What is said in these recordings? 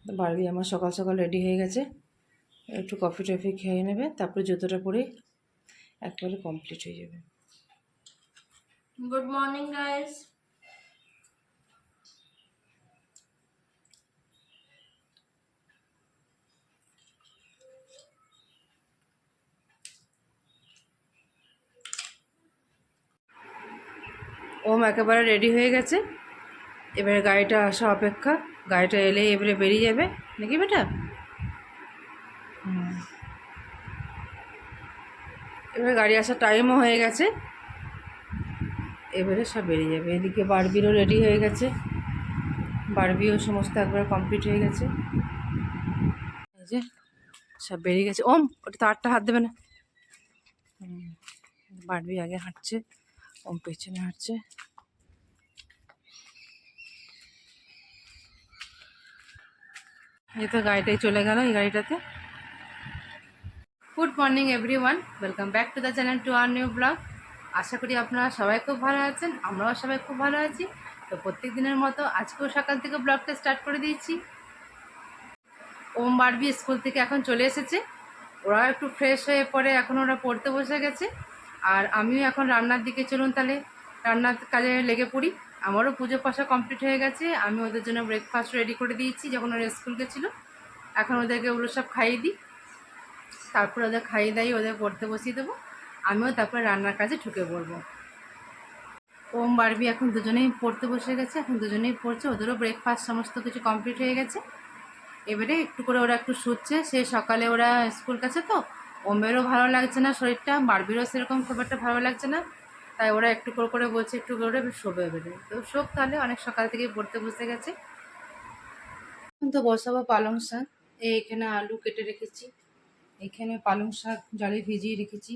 Barbie আমার সকাল সকাল রেডি হয়ে গেছে, একটু কফি টফি খেয়ে নেবে, তারপরে জুতোটা পরে একবারে কমপ্লিট হয়ে যাবে। Good morning guys. ওম একেবারে রেডি হয়ে গেছে, এবারে গাড়িটা আসা অপেক্ষা। গাড়িটা এলে এবারে বেরিয়ে যাবে নাকি বেটা? এবারে গাড়ি আসার টাইমও হয়ে গেছে, এবারে সব বেরিয়ে যাবে। এদিকে বারবিরও রেডি হয়ে গেছে, বারবিও সমস্ত একবার কমপ্লিট হয়ে গেছে। এই যে সব বেরিয়ে গেছে। ওম ওটা তারটা হাত দেবে না। বারবি আগে হাঁটছে, ওম পেছনে হাঁটছে। এই তো গাড়িটাই চলে গেল, এই গাড়িটাতে। Good morning everyone, welcome back to the channel to our new blog. আশা করি আপনারা সবাই খুব ভালো আছেন, আমরাও সবাই খুব ভালো আছি। তো প্রত্যেক দিনের মতো আজকেও সকাল থেকে ব্লগটা স্টার্ট করে দিয়েছি। ওম বারবি স্কুল থেকে এখন চলে এসেছে, ওরা একটু ফ্রেশ হয়ে পরে এখন ওরা পড়তে বসে গেছে। আর আমিও এখন রান্নার দিকে, চলুন তাহলে রান্নার কাজে লেগে পড়ি। আমারও পুজো পাশা কমপ্লিট হয়ে গেছে, আমি ওদের জন্য ব্রেকফাস্ট রেডি করে দিয়েছি যখন ওরা স্কুল গেছিলো। এখন ওদেরকে ওগুলো সব খাইয়ে দিই, তারপর ওদের খাইয়ে দাইয়ে ওদের পড়তে বসিয়ে দেবো। আমিও তারপরে রান্নার কাজে ঢুকে পড়বো। ওম বারবি এখন দুজনেই পড়তে বসে গেছে, এখন দুজনেই পড়ছে, ওদেরও ব্রেকফাস্ট সমস্ত কিছু কমপ্লিট হয়ে গেছে। এবারে একটু করে ওরা একটু শুচ্ছে, সে সকালে ওরা স্কুল গেছে তো ওমেরও ভালো লাগছে না শরীরটা, বারবিরও সেরকম খুব একটা ভালো লাগছে না, তাই ওরা একটু করে করে বলছে একটু করে শোবে। এবারে তো শোক তাহলে, অনেক সকাল থেকেই পড়তে বসে গেছে। এখন তো বসাবো পালং শাক, এখানে আলু কেটে রেখেছি, এখানে পালং শাক জলে ভিজিয়ে রেখেছি,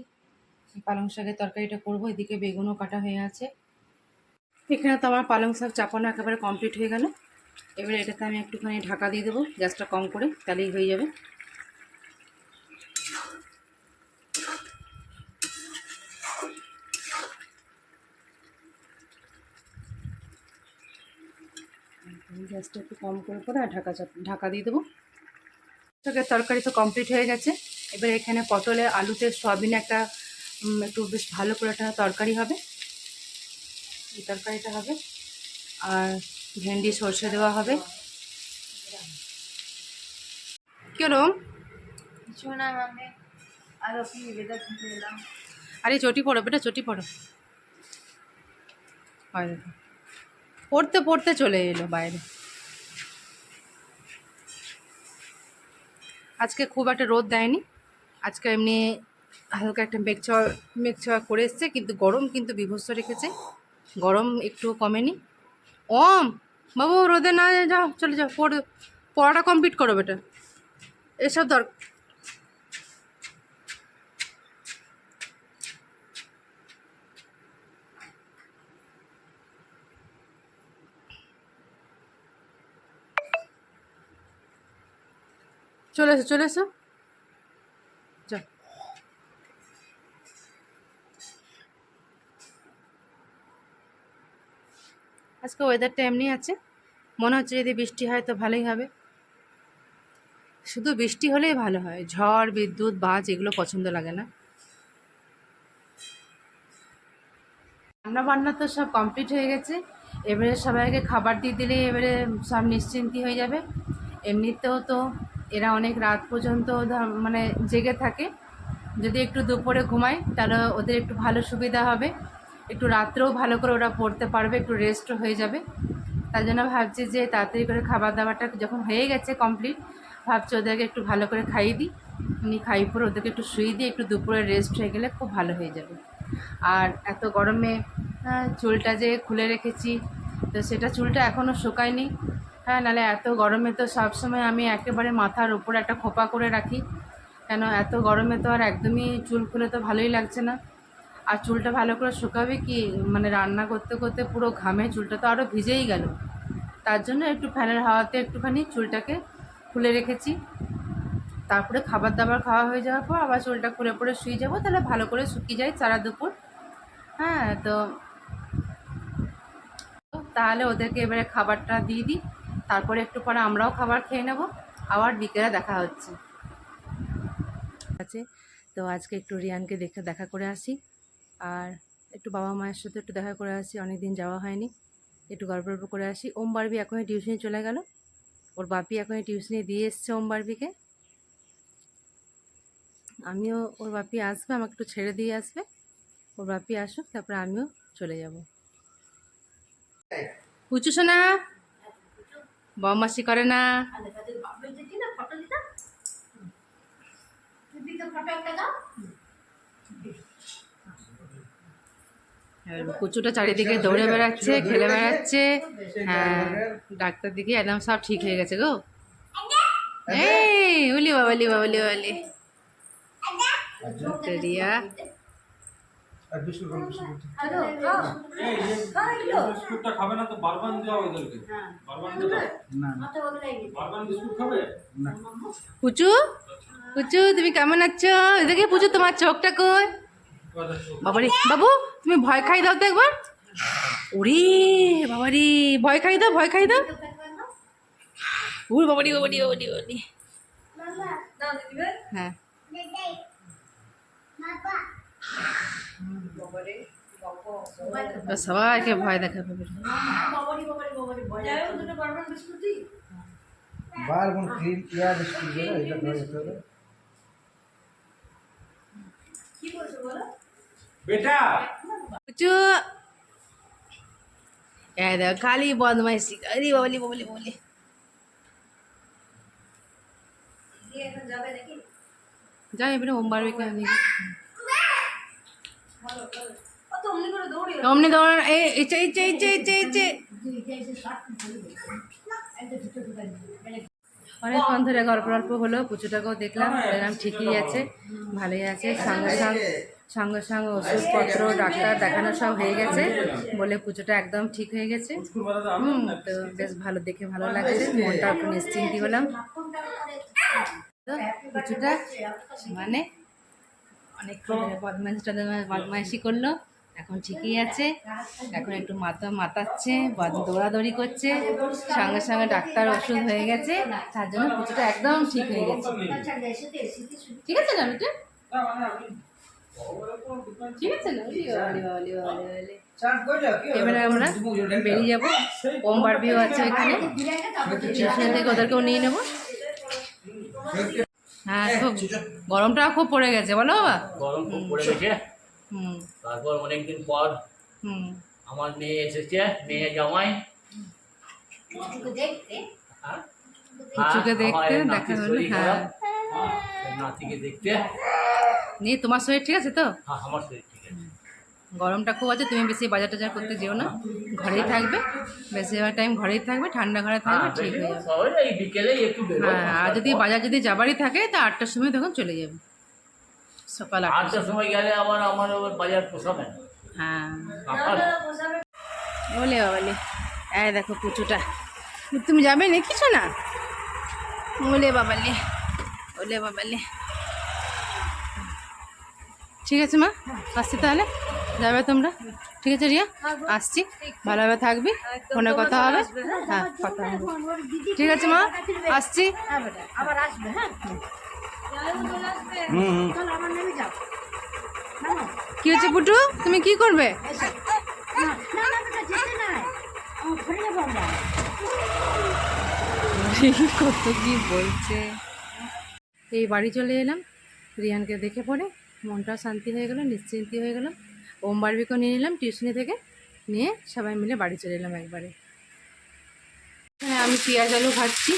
পালং শাকের তরকারিটা করবো। এদিকে বেগুনও কাটা হয়ে আছে। এখানে তো আমার পালং শাক চাপানো একেবারে কমপ্লিট হয়ে গেল। এবারে এটাতে আমি একটুখানি ঢাকা দিয়ে দেবো, গ্যাসটা কম করে, তাহলেই হয়ে যাবে। গ্যাসটা একটু কম করে আর ঢাকা দিয়ে দেবো। শাকের তরকারি তো কমপ্লিট হয়ে গেছে। এবার এখানে পটলে আলুতে সয়াবিনে একটা একটু বেশ ভালো করে একটা তরকারি হবে, এই তরকারিটা হবে। আর ভেন্ডি সর্ষে দেওয়া হবে। কেরম কিছু না আমি আর আপনি বেদার থেকে এলাম। আরে চটি পড়ো বেটা, চটি পড়ো। হয় দেখো, পড়তে পড়তে চলে এলো বাইরে। আজকে খুব একটা রোদ দেয়নি, আজকে এমনি হালকা একটা মেঘ ছাওয়া করে এসছে, কিন্তু গরম কিন্তু বিভৎস রেখেছে, গরম একটু কমেনি। ওম বাবু রোদে না যাও, চলে যাও, পড়াটা কমপ্লিট করো বেটা, এসব দরকার। চলে এসো চলে এসো, যাও। আজকে ওয়েদারটা এমনি আছে, মনে হচ্ছে যদি বৃষ্টি হয় তো ভালোই হবে। শুধু বৃষ্টি হলেই ভালো হয়, ঝড় বিদ্যুৎ বাজ এগুলো পছন্দ লাগে না। রান্না বান্না তো সব কমপ্লিট হয়ে গেছে, এবারে সবাইকে খাবার দিয়ে দিলে এবারে সব নিশ্চিন্তি হয়ে যাবে। এমনিতেও তো এরা অনেক রাত পর্যন্ত মানে জেগে থাকে, যদি একটু দুপুরে ঘুমায় তাহলে ওদের একটু ভালো সুবিধা হবে, একটু রাত্রেও ভালো করে ওরা পড়তে পারবে, একটু রেস্টও হয়ে যাবে। তার জন্য ভাবছি যে তাড়াতাড়ি করে খাবার দাবারটা যখন হয়ে গেছে কমপ্লিট, ভাবছি ওদেরকে একটু ভালো করে খাইয়ে দিই, এমনি খাইয়ে পরে ওদেরকে একটু শুয়ে দিয়ে একটু দুপুরে রেস্ট হয়ে গেলে খুব ভালো হয়ে যাবে। আর এত গরমে চুলটা যে খুলে রেখেছি, তো সেটা চুলটা এখনও শুকায়নি। হ্যাঁ, নাহলে এত গরমে তো সবসময় আমি একেবারে মাথার উপরে একটা খোপা করে রাখি, কেন এত গরমে তো আর একদমই চুল খুলে তো ভালোই লাগছে না। আর চুলটা ভালো করে শুকাবে কি, মানে রান্না করতে করতে পুরো ঘামে চুলটা তো আরও ভিজেই গেল, তার জন্য একটু ফ্যানের হাওয়াতে একটুখানি চুলটাকে খুলে রেখেছি। তারপরে খাবার দাবার খাওয়া হয়ে যাওয়ার পর আবার চুলটা খুলে পরে শুয়ে যাবো, তাহলে ভালো করে শুকিয়ে যায় সারা দুপুর। হ্যাঁ, তো তাহলে ওদেরকে এবারে খাবারটা দিয়ে দিই, তারপরে একটু পরে আমরাও খাবার খেয়ে নেব, আবার বিকেলে দেখা হচ্ছে। আছে তো আজকে একটু রিয়ানকে দেখা করে আসি, আর একটু বাবা মায়ের সাথে একটু দেখা করে আসি, অনেক দিন যাওয়া হয়নি, একটু গল্প গল্প করে আসি। ওম বারবি এখনই টিউশনে চলে গেল, ওর বাপি এখনই টিউশনে দিয়ে এসছে ওম বারবিকে। আমিও, ওর বাপি আসবে, আমাকে একটু ছেড়ে দিয়ে আসবে, ওর বাপি আসুক তারপরে আমিও চলে যাব। পুচু শোনা বদমাসি করে না। এবার কুচুটা চারিদিকে দৌড়ে বেড়াচ্ছে, খেলে বেড়াচ্ছে। হ্যাঁ, ডাক্তার দিকে একদম সব ঠিক হয়ে গেছে গো। এই উলি বাবালি বাবালি বাবালি রিয়া। পুচু, পুচু তুমি কেমন আছো? দেখি পুচু তোমার চোখটা কই? বাবারি বাবু তুমি ভয় খাই দাও তো একবার। ওরে বাবারি, ভয় খাই দাও, ভয় খাই দাও। ওরে বাবারি বাবারি বাবারি বাবারি। হ্যাঁ সবাইকে ভয় দেখাবে। পুচু দেখো খালি বদমাইশি, আরে বাবলি বাবলি বাবলি। যাই এবারে ওম বারবিকে অমনি দৌড়, এই ইচ্ছে ইচ্ছে ইচ্ছে ইচ্ছে ইচ্ছে। অনেকক্ষণ ধরে গল্প গল্প হলো, পুচুটাকেও দেখলাম, দেখলাম ঠিকই আছে, ভালোই আছে। সঙ্গে সঙ্গে ওষুধপত্র ডাক্তার দেখানো সব হয়ে গেছে বলে পুজোটা একদম ঠিক হয়ে গেছে। তো বেশ ভালো, দেখে ভালো লাগছে, মনটা একটু নিশ্চিন্তি হলাম। তো পুজোটা মানে অনেক বদমাইশি করলো, এখন ঠিকই আছে, এখন একটু মাতাচ্ছে, দৌড়াদৌড়ি করছে, সঙ্গে সঙ্গে ডাক্তার ওষুধ হয়ে গেছে, তার জন্য পুজোটা একদম ঠিক হয়ে গেছে। ঠিক আছে না বেটা? ঠিক আছে না? এবারে আমরা বেরিয়ে যাবো, ওম বারবিও আছে ওইখানে, টিউশন থেকে ওদেরকেও নিয়ে নেবো। হ্যাঁ, খুব গরমটা খুব পড়ে গেছে, বলো বাবা? গরম খুব পড়ে গেছে। তারপর অনেকদিন পর আমার মেয়ে এসেছে, মেয়ে জামাই পুচুকে দেখতে দেখা হলো। হ্যাঁ, নাতিকে দেখতে। নিয়ে তোমার শরীর ঠিক আছে তো? হ্যাঁ, আমার শরীর ঠিক আছে। গরমটা খুব আছে, তুমি বেশি বাজার টাজার করতে যেও না, ঘরেই থাকবে, বেশিরভাগ টাইম ঘরেই থাকবে, ঠান্ডা ঘরে থাকবে, ঠিক হয়ে যাবে। এই বিকেলে একটু বেরোবো। হ্যাঁ, আর যদি বাজার যদি যাবারই থাকে তা 8টার সময় তখন চলে যাবে, সকাল 8টার সময় গেলে আবার আমার বাজার পোষাবে না। হ্যাঁ, আপনার বলে বাবালে, এই দেখো পুচুটা, তুমি যাবে না কিছু না? ওলে বাবালে, ওলে বাবালে। ঠিক আছে মা, আসছি তাহলে, যাবে তোমরা? ঠিক আছে রিয়া, আসছি, ভালোভাবে থাকবি, ফোনে কথা হবে। হ্যাঁ, কথা হবে। ঠিক আছে মা, আসছি। আবার আসবে। হ্যাঁ, কি হচ্ছে পুটু, তুমি কি করবে? কত কি বলছে। এই বাড়ি চলে এলাম, রিয়ানকে দেখে পড়ে মনটাও শান্তি হয়ে গেল, নিশ্চিন্তি হয়ে গেল। ওম বারবিকেও নিয়ে নিলাম টিউশনি থেকে, নিয়ে সবাই মিলে বাড়ি চলে এলাম একবারে। হ্যাঁ, আমি পেঁয়াজ আলু ভাজছি।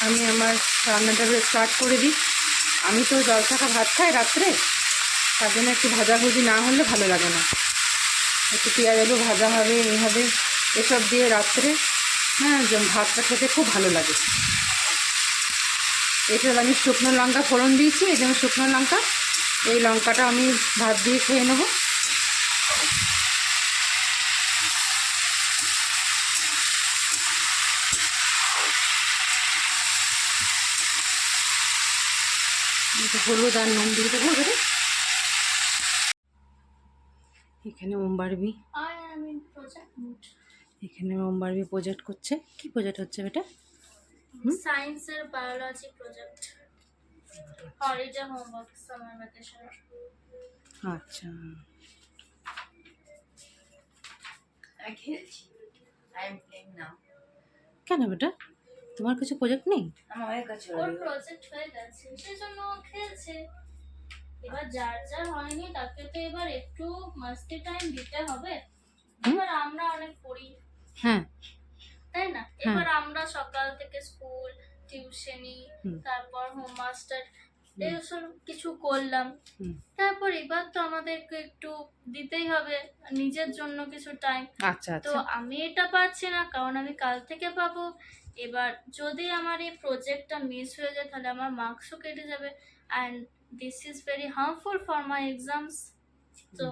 আমি আমার রান্নাটা স্টার্ট করে দিই। আমি তো জল থাকা ভাত খাই রাত্রে, তার জন্য একটু ভাজাভুজি না হলে ভালো লাগে না, একটু পেঁয়াজ আলু ভাজা হবে, এইভাবে এসব দিয়ে রাত্রে, হ্যাঁ, ভাতটা খেতে খুব ভালো লাগে। এটা আমি শুকনো লঙ্কা ফোড়ন দিয়েছি, এই জন্য শুকনো লঙ্কা, এই লঙ্কাটা আমি ভাত দিয়ে খেয়ে নেব। হলুদ আর নুন দিয়ে দেবো এবারে। এখানে ওম বারবি এখানে ওমবারবি প্রজেক্ট করছে। কি প্রজেক্ট হচ্ছে বেটা? সায়েন্সের biology project, holiday homework, summer vacation. আচ্ছা, আমি খেলছি, আই এম প্লেইং নাও। কেন বেটা, তোমার কিছু প্রজেক্ট নেই? আমার হয়ে গেছে, ওর প্রজেক্ট হয়ে গেছে, সেজন্য ও খেলছে। এবার যার যার হয়নি তাকে তো এবার একটু মাস্তি টাইম দিতে হবে। এবার আমরা অনেক পড়ি, হ্যাঁ, তাই না? এবার আমরা সকাল থেকে স্কুল, টিউশনি, তারপর হোম মাস্টার এইসব কিছু করলাম। হুম। তারপর এবার তো আমাদেরকে একটু দিতেই হবে নিজের জন্য কিছু টাইম। আচ্ছা তো আচ্ছা, আমি এটা পাচ্ছি না, কারণ আমি কাল থেকে পাবো। এবার যদি আমার এই প্রজেক্টটা মিস হয়ে যায় তাহলে আমার মার্কসও কেটে যাবে, and this is very harmful for my exams. তো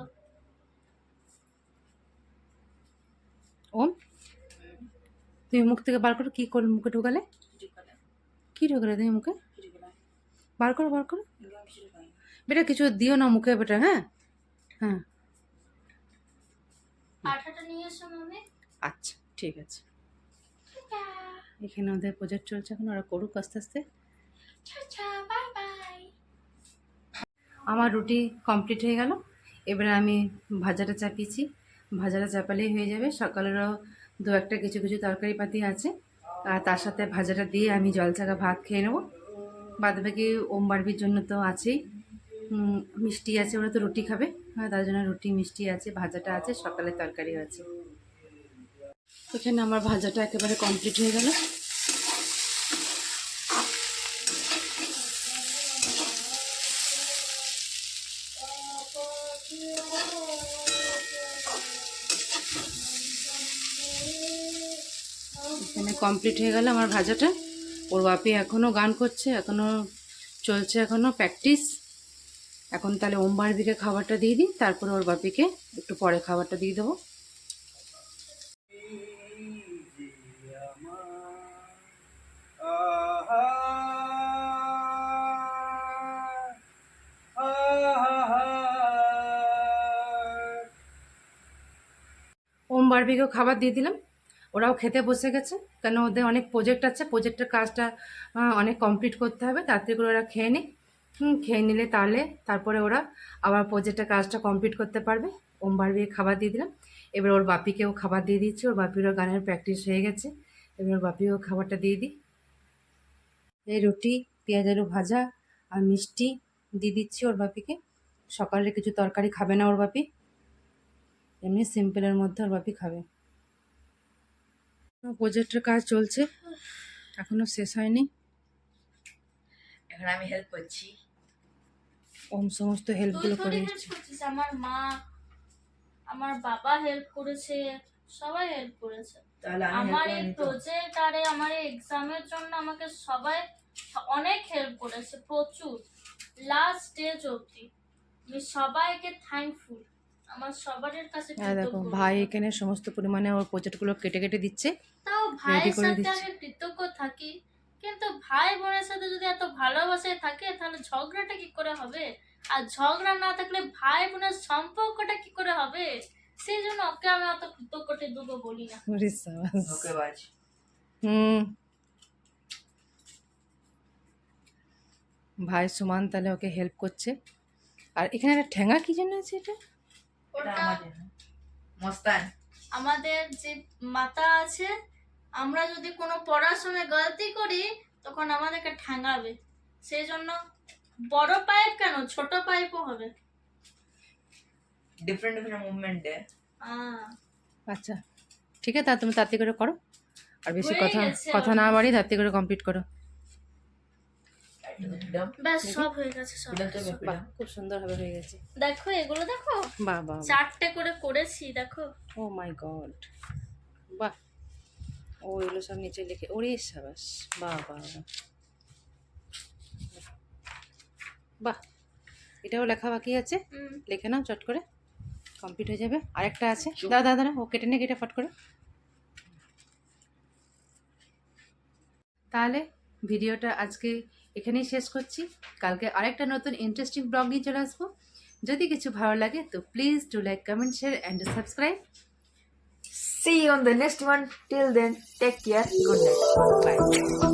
ওম তুমি মুখ থেকে বার করো, কি করো মুখে ঢোকালে? কি ঢোকালে তুমি মুখে? বার করো, বার করো বেটা, কিছু দিও না মুখে বেটা। হ্যাঁ হ্যাঁ, আঠাটা নিয়ে এসো মামি। আচ্ছা ঠিক আছে। এখানে ওদের প্রজেক্ট চলছে, এখন ওরা করুক আস্তে আস্তে। Bye bye. আমার রুটি কমপ্লিট হয়ে গেল। এবারে আমি ভাজাটা চাপিয়েছি, ভাজাটা চাপালেই হয়ে যাবে। সকালেরও দু একটা কিছু কিছু তরকারি পাতি আছে, আর তার সাথে ভাজাটা দিয়ে আমি জল ছাকা ভাত খেয়ে নেবো। বাদবাকি ওমবারবির জন্য তো আছেই, মিষ্টি আছে, ওরা তো রুটি খাবে, হ্যাঁ তার জন্য রুটি মিষ্টি আছে, ভাজাটা আছে, সকালের তরকারিও আছে। এখানে আমার ভাজাটা একেবারে কমপ্লিট হয়ে গেল। এখানে কমপ্লিট হয়ে গেল আমার ভাজাটা। ওর বাপি এখনও গান করছে, এখনও চলছে, এখনও প্র্যাকটিস। এখন তাহলে ওমবারবিকে খাবারটা দিয়ে দিই, তারপরে ওর বাপিকে একটু পরে খাবারটা দিয়ে দেবো। ওমবারবিকেও খাবার দিয়ে দিলাম, ওরাও খেতে বসে গেছে। কেন ওদের অনেক প্রজেক্ট আছে, প্রজেক্টের কাজটা অনেক কমপ্লিট করতে হবে, তাড়াতাড়ি করে ওরা খেয়ে নিক। খেয়ে নিলে তাহলে তারপরে ওরা আবার প্রজেক্টের কাজটা কমপ্লিট করতে পারবে। ওমবারবিকে খাবার দিয়ে দিলাম, এবার ওর বাপিকেও খাবার দিয়ে দিচ্ছি। ওর বাপিরও গানের প্র্যাকটিস হয়ে গেছে, এবার ওর বাপিও খাবারটা দিয়ে দিই। এই রুটি, পেঁয়াজ আলু ভাজা আর মিষ্টি দিয়ে দিচ্ছি ওর বাপিকে। সকালে কিছু তরকারি খাবে না ওর বাপি, এমনি সিম্পলের মধ্যে ওর বাপি খাবে। প্রজেক্টের কাজ চলছে, এখনো শেষ হয়নি। এখন আমি হেল্প করছি। ওম সমস্ত হেল্পগুলো করে হেল্প দিচ্ছে। করছিস, আমার মা, আমার বাবা হেল্প করেছে, সবাই হেল্প করেছে। আমার এই প্রজেক্ট আর আমার এই এক্সামের জন্য আমাকে সবাই অনেক হেল্প করেছে, প্রচুর, লাস্ট স্টেজ অবধি। আমি সবাইকে থ্যাঙ্কফুল, আমার সবার কাছে হ্যাঁ দেখো, ভাই এখানে সমস্ত পরিমাণে ওর প্রজেক্টগুলো কেটে কেটে দিচ্ছে। তাও ভাইয়ের সাথে আমি কৃতজ্ঞ থাকি, কিন্তু ভাই বোনের সাথে যদি এত ভালোবাসায় থাকে তাহলে ঝগড়াটা কি করে হবে? আর ঝগড়া না থাকলে ভাই বোনের সম্পর্কটা কি করে হবে? সেই জন্য ওকে আমি অত কৃতজ্ঞ বলি না। ওকে বাজ। ভাই সুমান তাহলে ওকে হেল্প করছে। আর এখানে একটা ঠ্যাঙ্গা কি জন্য আছে এটা? ওটা মস্তান। আমাদের যে মাতা আছে, আমরা যদি কোনো পড়ার সময় গলতি করি তখন আমাদেরকে ঠ্যাঙাবে, সেই জন্য বড় পাইপ কেন, ছোট পাইপও হবে। ডিফারেন্ট ডিফারেন্ট মুভমেন্ট है। আচ্ছা ঠিক আছে, তা তুমি তাড়াতাড়ি করে করো, আর বেশি হয়ে কথা গেছে কথা না বাড়ি, তাড়াতাড়ি করে কমপ্লিট করো। ব্যাস সব হয়ে গেছে, সব বাহ, খুব সুন্দরভাবে হয়ে গেছে। দেখো এগুলো দেখো, বাহ বাহ, 4টে করে করেছি দেখো। ও মাই গড, বাহ। ও এগুলো সব নিচে লিখে, ওরে সাবাস, বাহ বাহ বাহ বাহ। এটাও লেখা বাকি আছে, লিখে নাও চট করে, কমপ্লিট হয়ে যাবে। আরেকটা আছে, দাদা দাদা ও কেটে নে, কেটে ফট করে। তাহলে ভিডিওটা আজকে এখানেই শেষ করছি। কালকে আরেকটা নতুন ইন্টারেস্টিং ব্লগ নিয়ে চলে আসবো। যদি কিছু ভালো লাগে তো please do like, comment, share and subscribe. See you on the next one. Till then, take care. Good night. Bye.